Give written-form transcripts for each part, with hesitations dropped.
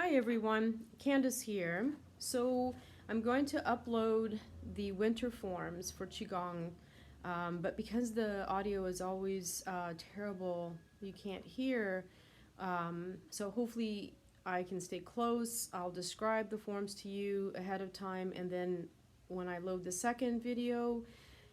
Hi everyone, Candace here. So I'm going to upload the winter forms for Qigong, but because the audio is always terrible, you can't hear. So hopefully I can stay close. I'll describe the forms to you ahead of time, and then when I load the second video,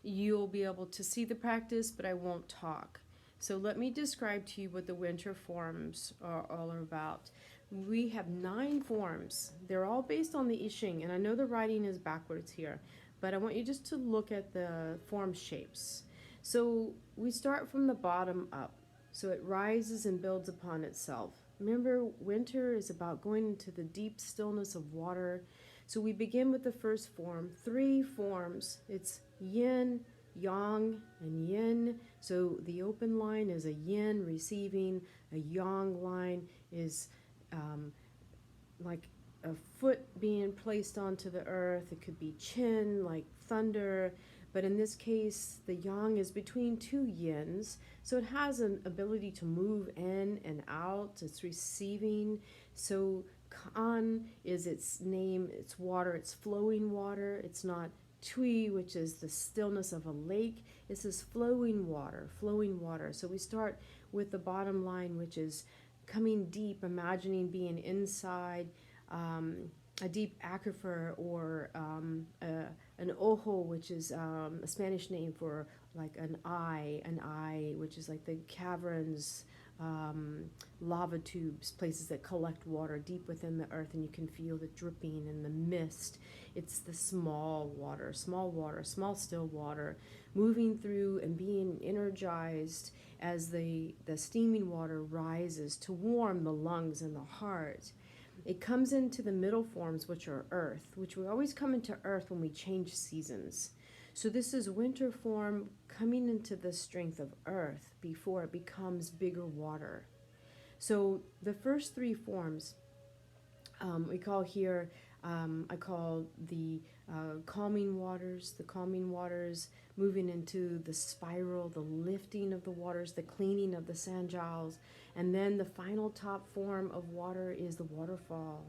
you'll be able to see the practice, but I won't talk. So let me describe to you what the winter forms are all about. We have 9 forms. They're all based on the I Ching, and I know the writing is backwards here, but I want you just to look at the form shapes. So we start from the bottom up. So it rises and builds upon itself. Remember, winter is about going into the deep stillness of water. So we begin with the first form, 3 forms. It's yin, yang, and yin. So the open line is a yin receiving, a yang line is like a foot being placed onto the earth. It could be chin, like thunder, but in this case, the yang is between 2 yins, so it has an ability to move in and out. It's receiving. So kan is its name, it's water, it's flowing water. It's not Tui, which is the stillness of a lake. It's this flowing water, flowing water. So we start with the bottom line, which is coming deep, imagining being inside a deep aquifer, or an ojo, which is a Spanish name for like an eye, which is like the caverns, lava tubes, places that collect water deep within the earth, and you can feel the dripping and the mist. It's the small water, small still water, moving through and being energized as the steaming water rises to warm the lungs and the heart. It comes into the middle forms, which are earth, which we always come into earth when we change seasons. So this is winter form coming into the strength of earth before it becomes bigger water. So the first 3 forms we call here, I call the calming waters moving into the spiral, the lifting of the waters, the cleaning of the sanjials, and then the final top form of water is the waterfall.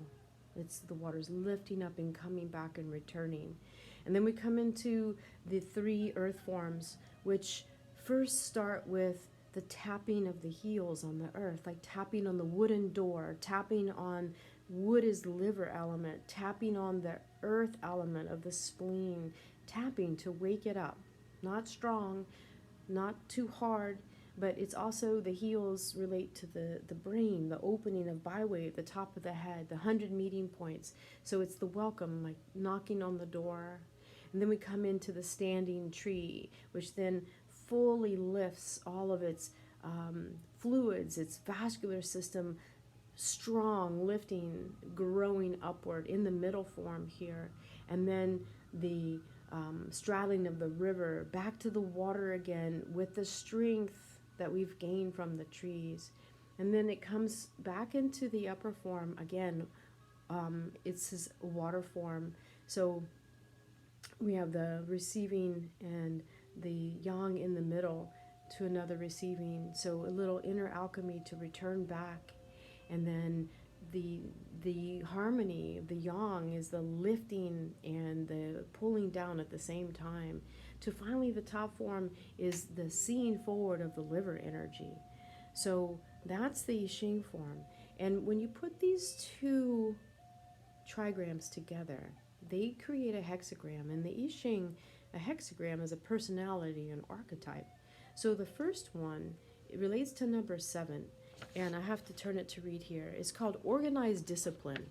It's the waters lifting up and coming back and returning. And then we come into the 3 earth forms, which first start with the tapping of the heels on the earth, like tapping on the wooden door, tapping on wood is the liver element, tapping on the earth element of the spleen, tapping to wake it up. Not strong, not too hard, but it's also the heels relate to the brain, the opening of byway at the top of the head, the 100 meeting points. So it's the welcome, like knocking on the door. And then we come into the standing tree, which then fully lifts all of its fluids, its vascular system, strong, lifting, growing upward in the middle form here. And then the straddling of the river back to the water again with the strength that we've gained from the trees. And then it comes back into the upper form again. It's this water form. So we have the receiving and the yang in the middle to another receiving. So a little inner alchemy to return back. And then the harmony of the yang is the lifting and the pulling down at the same time. To finally the top form is the seeing forward of the liver energy. So that's the I Ching form. And when you put these 2 trigrams together, they create a hexagram. And the I Ching, a hexagram is a personality, an archetype. So the first one, it relates to number 7. And I have to turn it to read here. It's called organized discipline.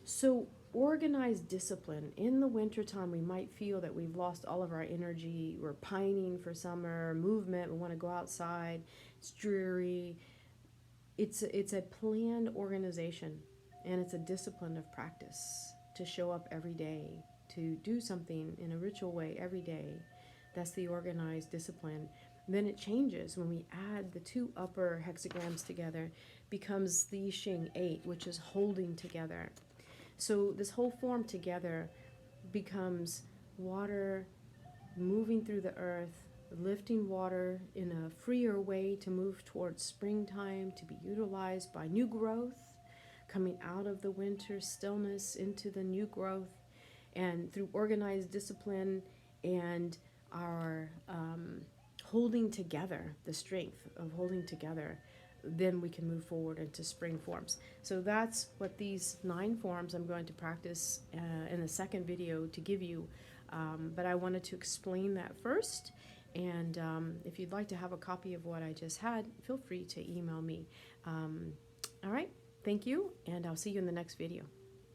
So organized discipline. In the wintertime, we might feel that we've lost all of our energy. We're pining for summer, movement. We want to go outside. It's dreary. It's a planned organization, and it's a discipline of practice to show up every day, to do something in a ritual way every day. That's the organized discipline. Then it changes when we add the 2 upper hexagrams together, becomes the I Ching 8, which is holding together. So this whole form together becomes water moving through the earth, lifting water in a freer way to move towards springtime, to be utilized by new growth, coming out of the winter stillness into the new growth, and through organized discipline and our holding together, the strength of holding together, then we can move forward into spring forms. So that's what these 9 forms I'm going to practice in the second video to give you. But I wanted to explain that first. And if you'd like to have a copy of what I just had, feel free to email me. All right, thank you, and I'll see you in the next video.